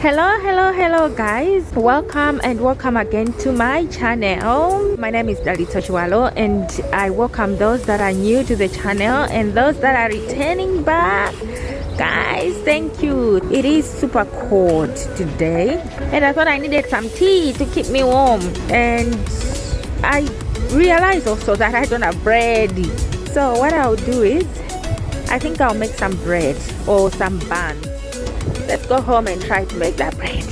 Hello guys, welcome again to my channel. My name is Dalito and I welcome those that are new to the channel and those that are returning back. Guys, thank you. It is super cold today and I thought I needed some tea to keep me warm, and I realized also that I don't have bread. So what I'll do is I think I'll make some bread or some buns. Let's go home and try to make that bread.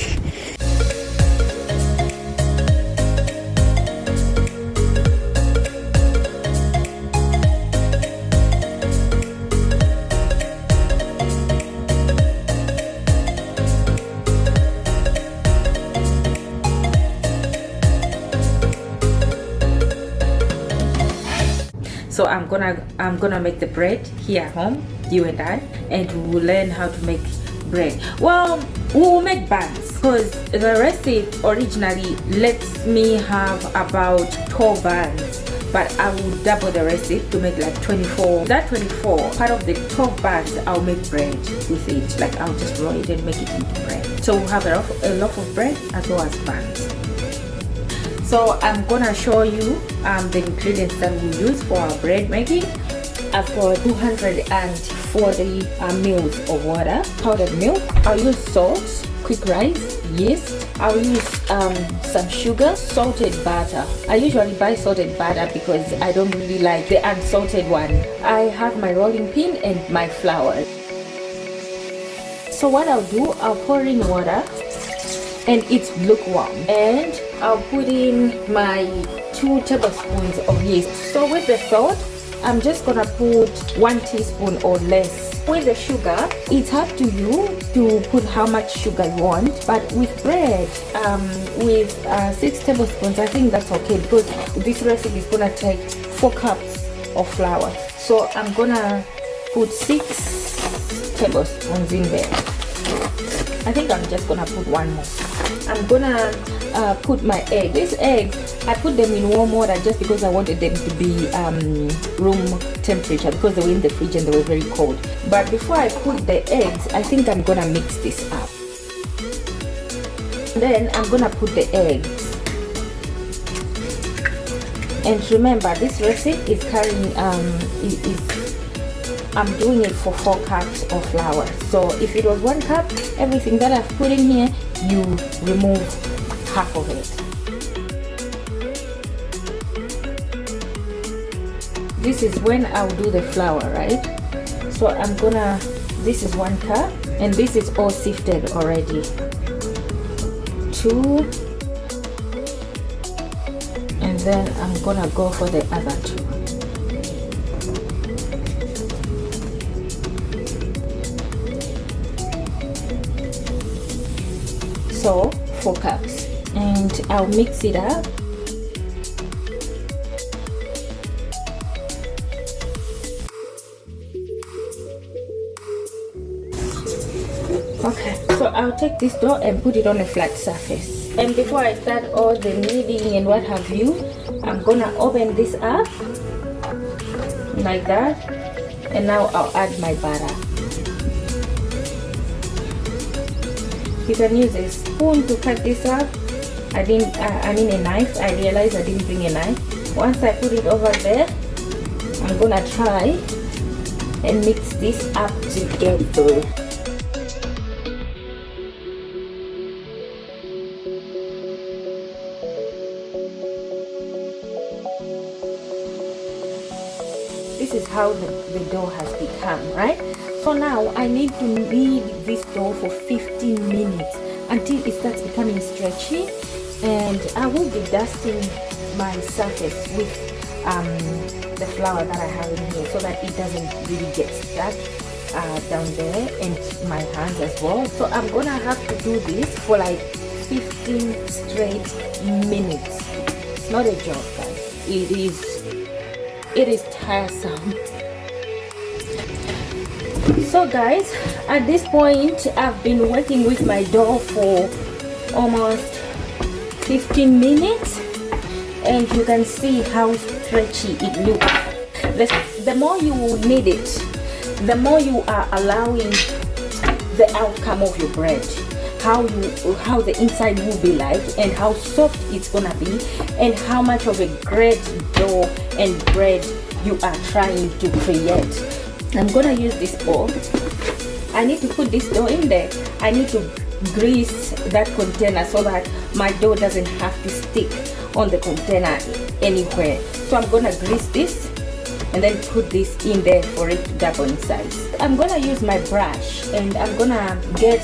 So I'm gonna make the bread here at home, you and I, and we will learn how to make bread. Well, we will make buns because the recipe originally lets me have about 12 buns, but I will double the recipe to make like 24. That 24 part of the 12 buns, I'll make bread with it. Like I'll just roll it and make it into bread. So we'll have a loaf of bread as well as buns. So I'm gonna show you the ingredients that we use for our bread making. I've got 240 mils of water, powdered milk. I'll use salt, quick rice, yeast. I'll use some sugar, salted butter. I usually buy salted butter because I don't really like the unsalted one. I have my rolling pin and my flour. So what I'll do, I'll pour in water and it's lukewarm, and I'll put in my 2 tablespoons of yeast. So with the salt, I'm just gonna put 1 teaspoon or less. With the sugar, it's up to you to put how much sugar you want, but with bread, with 6 tablespoons, I think that's okay because this recipe is gonna take 4 cups of flour. So I'm gonna put 6 tablespoons in there. I think I'm just gonna put 1 more. I'm gonna put my egg. These eggs, I put them in warm water just because I wanted them to be room temperature because they were in the fridge and they were very cold. But before I put the eggs, I think I'm gonna mix this up. Then I'm gonna put the eggs. And remember, this recipe is carrying I'm doing it for 4 cups of flour. So if it was 1 cup, everything that I've put in here, you remove half of it. This is when I'll do the flour, right? So I'm gonna, this is 1 cup and this is all sifted already. 2, and then I'm gonna go for the other 2. So 4 cups, and I'll mix it up. Okay, so I'll take this dough and put it on a flat surface. And before I start all the kneading and what have you, I'm gonna open this up like that, and now I'll add my butter. You can use a spoon to cut this up. I mean a knife. I realized I didn't bring a knife. Once I put it over there, I'm gonna try and mix this up together. This is how the dough has become, right? So now I need to knead this dough for 15 minutes until it starts becoming stretchy, and I will be dusting my surface with the flour that I have in here so that it doesn't really get stuck down there, and my hands as well. So I'm gonna have to do this for like 15 straight minutes. It's not a joke, guys. It is tiresome. So guys, at this point I've been working with my dough for almost 15 minutes, and you can see how stretchy it looks. The more you knead it, the more you are allowing the outcome of your bread. how the inside will be like, and how soft it's gonna be, and how much of a great dough and bread you are trying to create. I'm gonna use this bowl. I need to put this dough in there. I need to grease that container so that my dough doesn't have to stick on the container anywhere. So I'm gonna grease this and then put this in there for it to double in size. I'm gonna use my brush and I'm gonna get,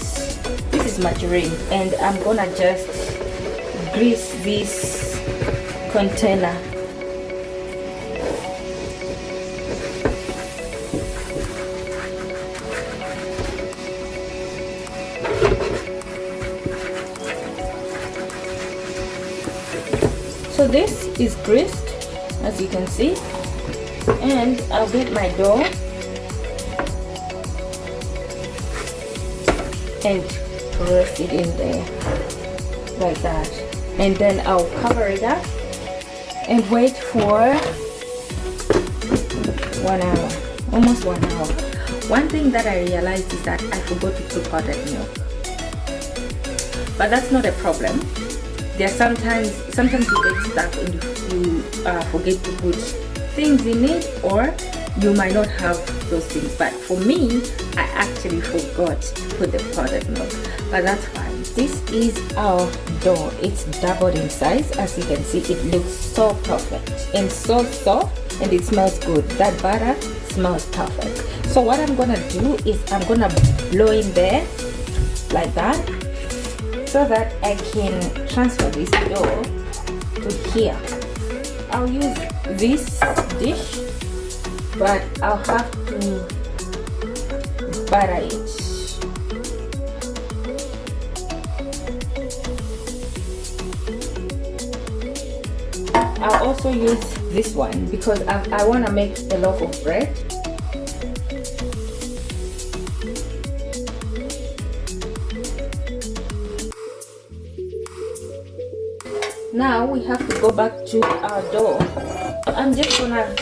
this is margarine, and I'm gonna just grease this container. So this is greased, as you can see, and I'll get my dough and press it in there like that, and then I'll cover it up and wait for 1 hour, almost 1 hour. One thing that I realized is that I forgot to put powdered milk, but that's not a problem. There are sometimes you get stuck and you forget to put things in it, or you might not have those things. But for me, I actually forgot to put the powdered milk, but that's fine. This is our dough. It's doubled in size. As you can see, it looks so perfect and so soft, and it smells good. That butter smells perfect. So what I'm gonna do is I'm gonna blow in there like that, so that I can transfer this dough to here. I'll use this dish, but I'll have to butter it. I'll also use this one because I want to make a loaf of bread. Now we have to go back to our dough. I'm just gonna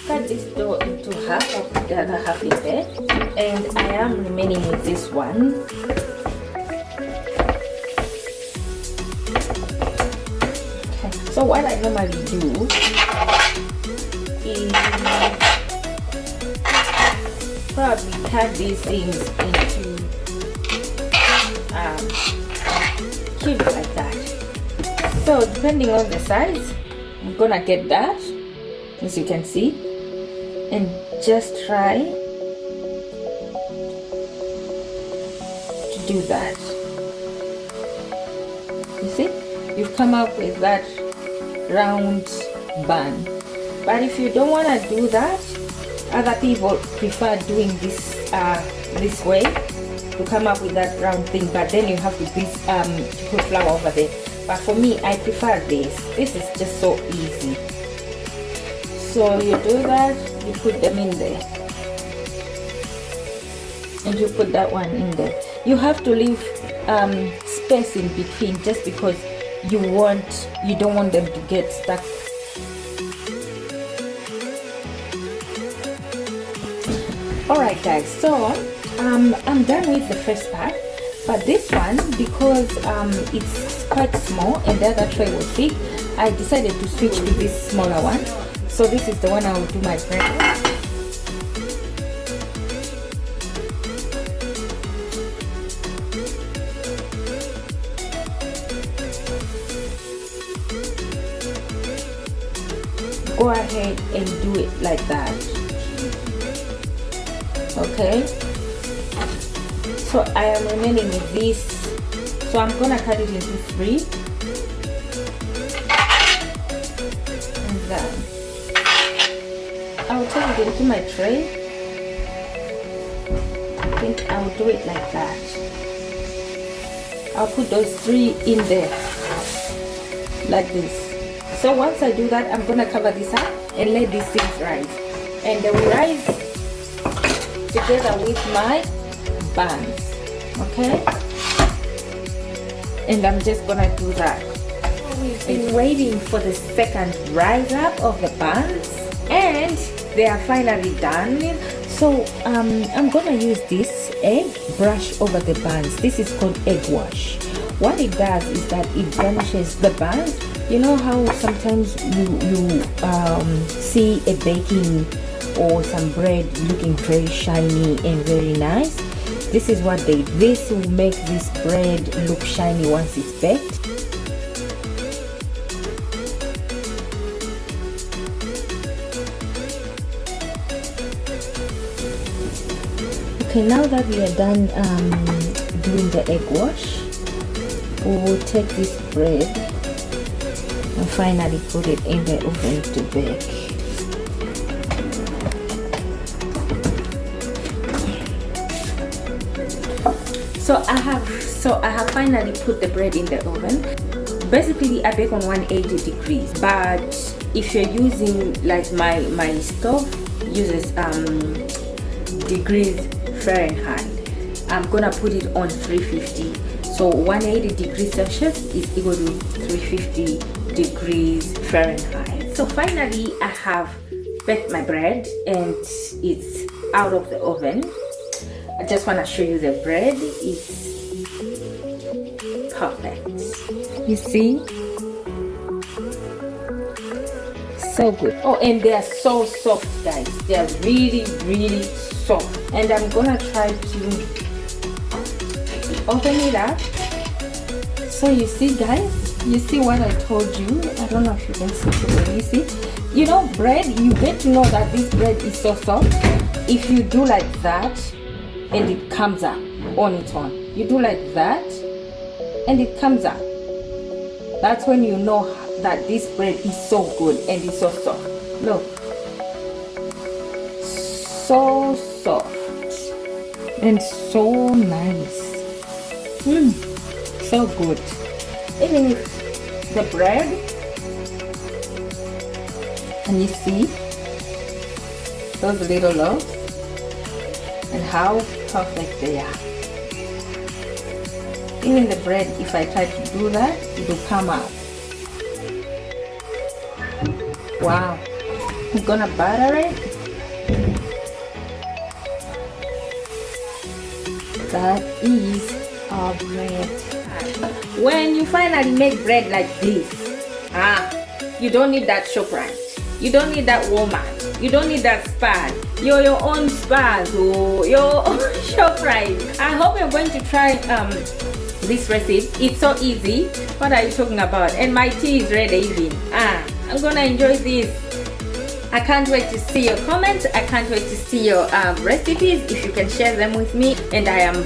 cut this dough into half. I'll put the other half in there, and I am remaining with this one. Okay. So what I normally do is probably cut these things into cubes like that. So depending on the size, I'm gonna get that, as you can see, and just try to do that. You see, you've come up with that round bun. But if you don't want to do that, other people prefer doing this this way to come up with that round thing, but then you have to put flour over there. But for me, I prefer this. This is just so easy. So you do that, you put them in there, and you put that one in there. You have to leave space in between, just because you don't want them to get stuck. Alright guys, so I'm done with the first part. But this one, because it's quite small and the other tray was big, I decided to switch to this smaller one. So this is the one I will do my bread with. Go ahead and do it like that. Okay? So I am remaining with this, so I'm gonna cut it into 3, and then I'll take it into my tray. I think I'll do it like that. I'll put those 3 in there like this. So once I do that, I'm gonna cover this up and let these things rise, and they will rise together with my buns. Okay, and I'm just gonna do that. We've been waiting for the second rise up of the buns, and they are finally done. So I'm gonna use this egg brush over the buns. This is called egg wash. What it does is that it garnishes the buns. You know how sometimes you see a baking or some bread looking very shiny and very nice? This is what this will make this bread look shiny once it's baked. Okay, now that we are done doing the egg wash, we will take this bread and finally put it in the oven to bake. So I have finally put the bread in the oven. Basically I bake on 180 degrees, but if you're using like my stove uses degrees Fahrenheit, I'm gonna put it on 350. So 180 degrees Celsius is equal to 350 degrees Fahrenheit. So finally I have baked my bread and it's out of the oven. I just want to show you the bread. It's perfect. You see? So good. Oh, and they are so soft, guys. They are really, really soft. And I'm gonna try to open it up. So you see, guys, you see what I told you. I don't know if you can see it. You see, you know, bread, you get to know that this bread is so soft if you do like that and it comes up on its own. You do like that and it comes up. That's when you know that this bread is so good and it's so soft. Look, so soft and so nice. So good. Even if the bread, and you see those little loaves and how perfect they are. Even the bread, if I try to do that, it will come out. Wow. I'm gonna butter it. That is our bread. When you finally make bread like this, you don't need that Shoprite. You don't need that Walmart. You don't need that Spar. You're your own Spars or your own Shoprite. I hope you're going to try this recipe. It's so easy. What are you talking about? And my tea is ready even. I'm gonna enjoy this. I can't wait to see your comments. I can't wait to see your recipes if you can share them with me. And I am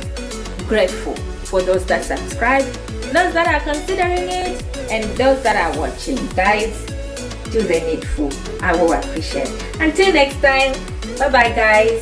grateful for those that subscribe, those that are considering it, and those that are watching. Guys, do the needful. I will appreciate it. Until next time, bye bye guys.